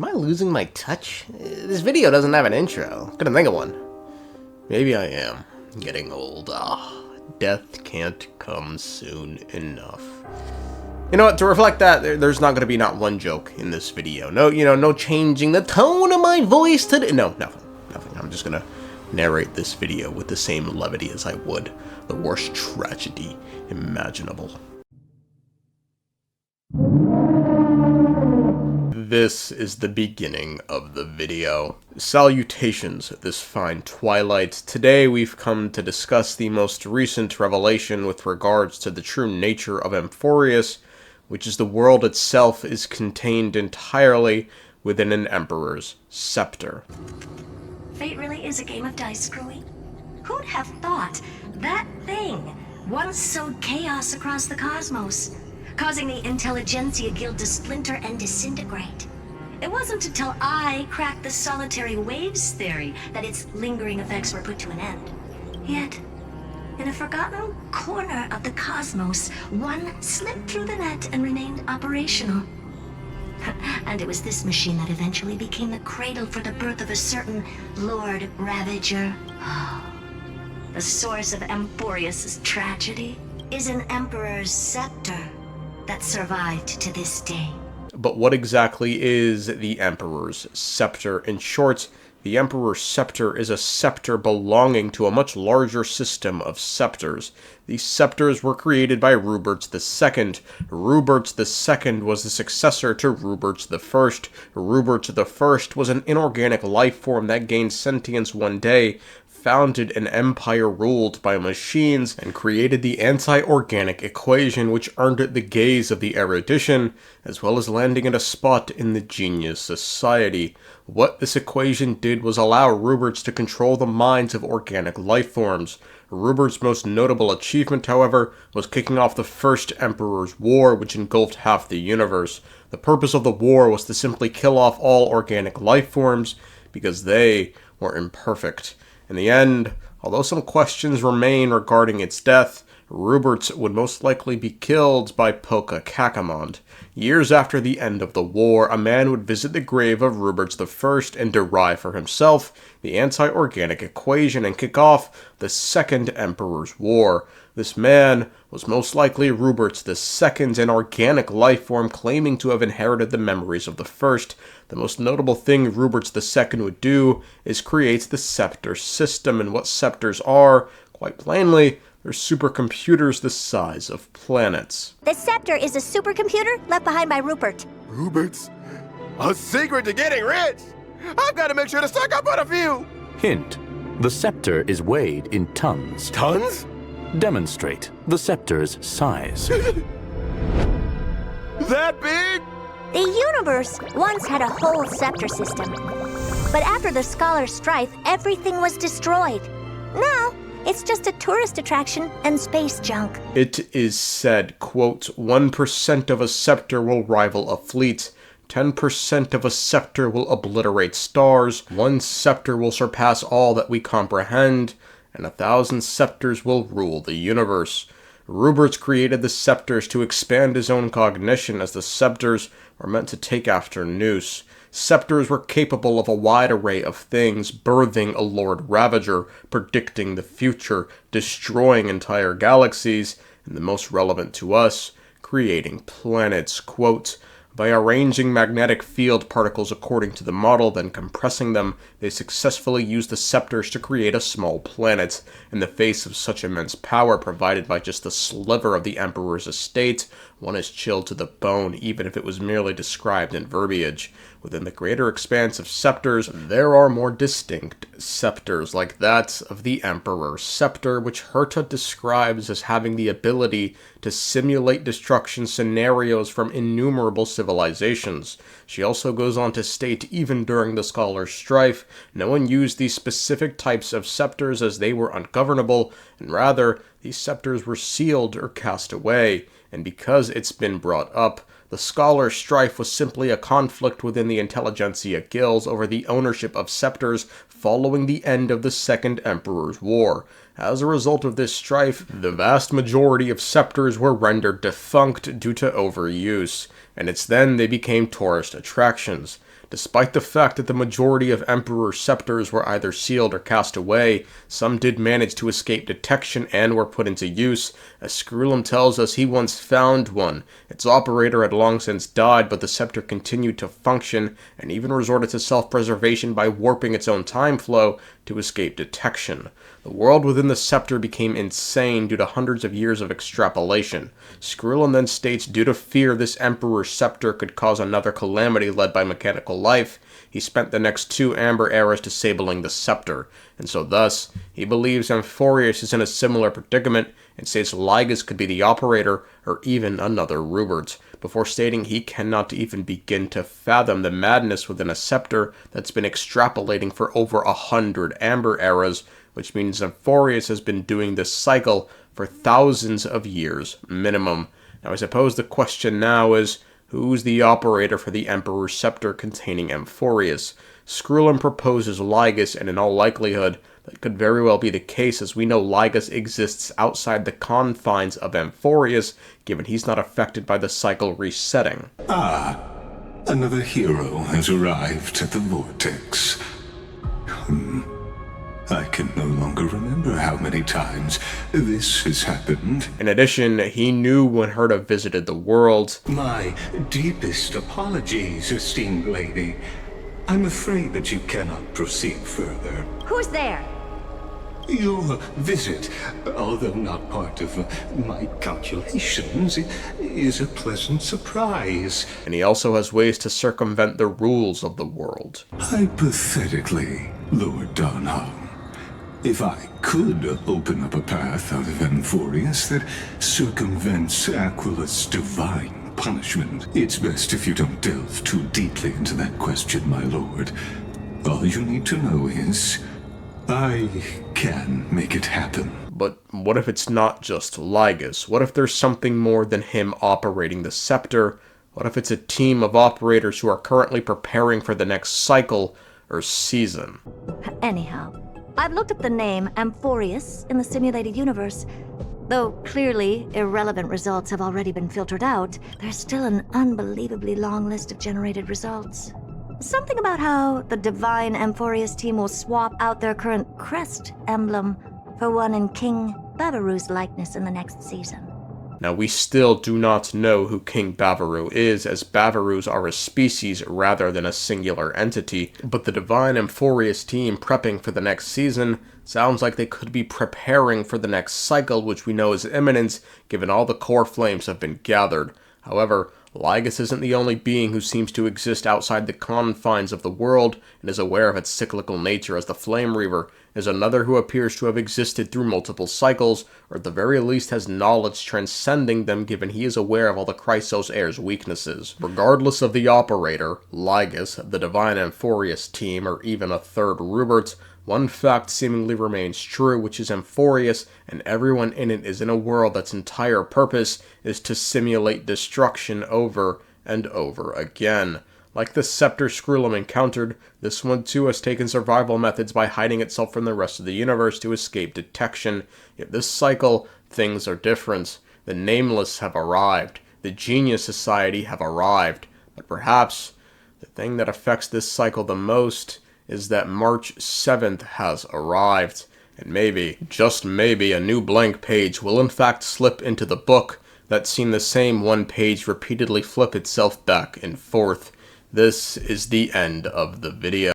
Am I losing my touch? This video doesn't have an intro. Couldn't think of one. Maybe I am getting old. Death can't come soon enough. You know what, to reflect that, there's not going to be not one joke in this video. No, no changing the tone of my voice today. No, nothing. I'm just going to narrate this video with the same levity as I would the worst tragedy imaginable. This is the beginning of the video. Salutations, this fine twilight. Today we've come to discuss the most recent revelation with regards to the true nature of Amphoreus, which is the world itself is contained entirely within an Emperor's Scepter. Fate really is a game of dice, Screwy. Who'd have thought that thing once sowed chaos across the cosmos, causing the Intelligentsia Guild to splinter and disintegrate? It wasn't until I cracked the solitary waves theory that its lingering effects were put to an end. Yet, in a forgotten corner of the cosmos, one slipped through the net and remained operational. And it was this machine that eventually became the cradle for the birth of a certain Lord Ravager. The source of Amphoreus' tragedy is an Emperor's Scepter that survived to this day. But what exactly is the Emperor's Scepter? In short, the Emperor's Scepter is a scepter belonging to a much larger system of scepters. These scepters were created by Rubert II. Rubert II was the successor to Rubert I. Rubert I was an inorganic life form that gained sentience one day, founded an empire ruled by machines, and created the anti-organic equation, which earned it the gaze of the erudition, as well as landing it a spot in the genius society. What this equation did was allow Rubert to control the minds of organic life forms. Rubert's most notable achievement, however, was kicking off the First Emperor's War, which engulfed half the universe. The purpose of the war was to simply kill off all organic life forms, because they were imperfect. In the end, although some questions remain regarding its death, Rubert would most likely be killed by Poca Kakamond. Years after the end of the war, a man would visit the grave of Rubert I and derive for himself the anti-organic equation and kick off the Second Emperor's War. This man was most likely Rubert II, an organic life form claiming to have inherited the memories of the first. The most notable thing Rubert II would do is create the Scepter system, and what scepters are, quite plainly, they're supercomputers the size of planets. The Scepter is a supercomputer left behind by Rupert. Rupert's? A secret to getting rich? I've got to make sure to stock up on a few! Hint: the scepter is weighed in tons. Tons? Demonstrate the scepter's size. That big? The universe once had a whole scepter system. But after the Scholar's Strife, everything was destroyed. Now, it's just a tourist attraction and space junk. It is said, quote, 1% of a scepter will rival a fleet. 10% of a scepter will obliterate stars. 1 scepter will surpass all that we comprehend. And 1,000 scepters will rule the universe. Rubert created the scepters to expand his own cognition, as the scepters were meant to take after Nous. Scepters were capable of a wide array of things, birthing a Lord Ravager, predicting the future, destroying entire galaxies, and the most relevant to us, creating planets. Quote, by arranging magnetic field particles according to the model, then compressing them, they successfully used the scepters to create a small planet. In the face of such immense power provided by just a sliver of the Emperor's estate, one is chilled to the bone, even if it was merely described in verbiage. Within the greater expanse of scepters, there are more distinct scepters, like that of the Emperor's Scepter, which Herta describes as having the ability to simulate destruction scenarios from innumerable civilizations. She also goes on to state, even during the Scholar's Strife, no one used these specific types of scepters as they were ungovernable, and rather, these scepters were sealed or cast away. And because it's been brought up, the Scholar's Strife was simply a conflict within the Intelligentsia Guilds over the ownership of scepters following the end of the Second Emperor's War. As a result of this strife, the vast majority of scepters were rendered defunct due to overuse, and it's then they became tourist attractions. Despite the fact that the majority of Emperor's Scepters were either sealed or cast away, some did manage to escape detection and were put into use, as Screwllum tells us he once found one. Its operator had long since died, but the scepter continued to function, and even resorted to self-preservation by warping its own time flow to escape detection. The world within the scepter became insane due to hundreds of years of extrapolation. Screwllum then states due to fear this Emperor's Scepter could cause another calamity led by mechanical life, he spent the next 2 Amber Eras disabling the scepter, and so thus, he believes Amphoreus is in a similar predicament, and states Lygus could be the operator, or even another Rubert, before stating he cannot even begin to fathom the madness within a scepter that's been extrapolating for over 100 Amber Eras, which means Amphoreus has been doing this cycle for thousands of years minimum. Now I suppose the question now is, who's the operator for the Emperor's Scepter containing Amphoreus? Screwllum proposes Lygus, and in all likelihood, that could very well be the case, as we know Lygus exists outside the confines of Amphoreus, given he's not affected by the cycle resetting. Ah, another hero has arrived at the vortex. I can no longer remember how many times this has happened. In addition, he knew when Herta visited the world. My deepest apologies, esteemed lady. I'm afraid that you cannot proceed further. Who's there? Your visit, although not part of my calculations, is a pleasant surprise. And he also has ways to circumvent the rules of the world. Hypothetically, Lord Donholm, if I could open up a path out of Amphoreus that circumvents Aquila's divine punishment, it's best if you don't delve too deeply into that question, my lord. All you need to know is, I can make it happen. But what if it's not just Lygus? What if there's something more than him operating the scepter? What if it's a team of operators who are currently preparing for the next cycle or season? Anyhow, I've looked up the name Amphoreus in the simulated universe. Though clearly irrelevant results have already been filtered out, there's still an unbelievably long list of generated results. Something about how the divine Amphoreus team will swap out their current crest emblem for one in King Bavaru's likeness in the next season. Now, we still do not know who King Bavaru is, as Bavarus are a species rather than a singular entity, but the divine Amphoreus team prepping for the next season sounds like they could be preparing for the next cycle, which we know is imminent, given all the core flames have been gathered. However, Lygus isn't the only being who seems to exist outside the confines of the world and is aware of its cyclical nature, as the Flame Reaver is another who appears to have existed through multiple cycles, or at the very least has knowledge transcending them, given he is aware of all the Chrysos Heir's weaknesses. Regardless of the operator, Lygus, the divine Amphoreus team, or even a third Rubert, one fact seemingly remains true, which is Amphoreus and everyone in it is in a world that's entire purpose is to simulate destruction over and over again. Like the Scepter Screwllum encountered, this one too has taken survival methods by hiding itself from the rest of the universe to escape detection. Yet this cycle, things are different. The Nameless have arrived. The Genius Society have arrived. But perhaps the thing that affects this cycle the most is that March 7th has arrived. And maybe, just maybe, a new blank page will in fact slip into the book that's seen the same one page repeatedly flip itself back and forth. This is the end of the video.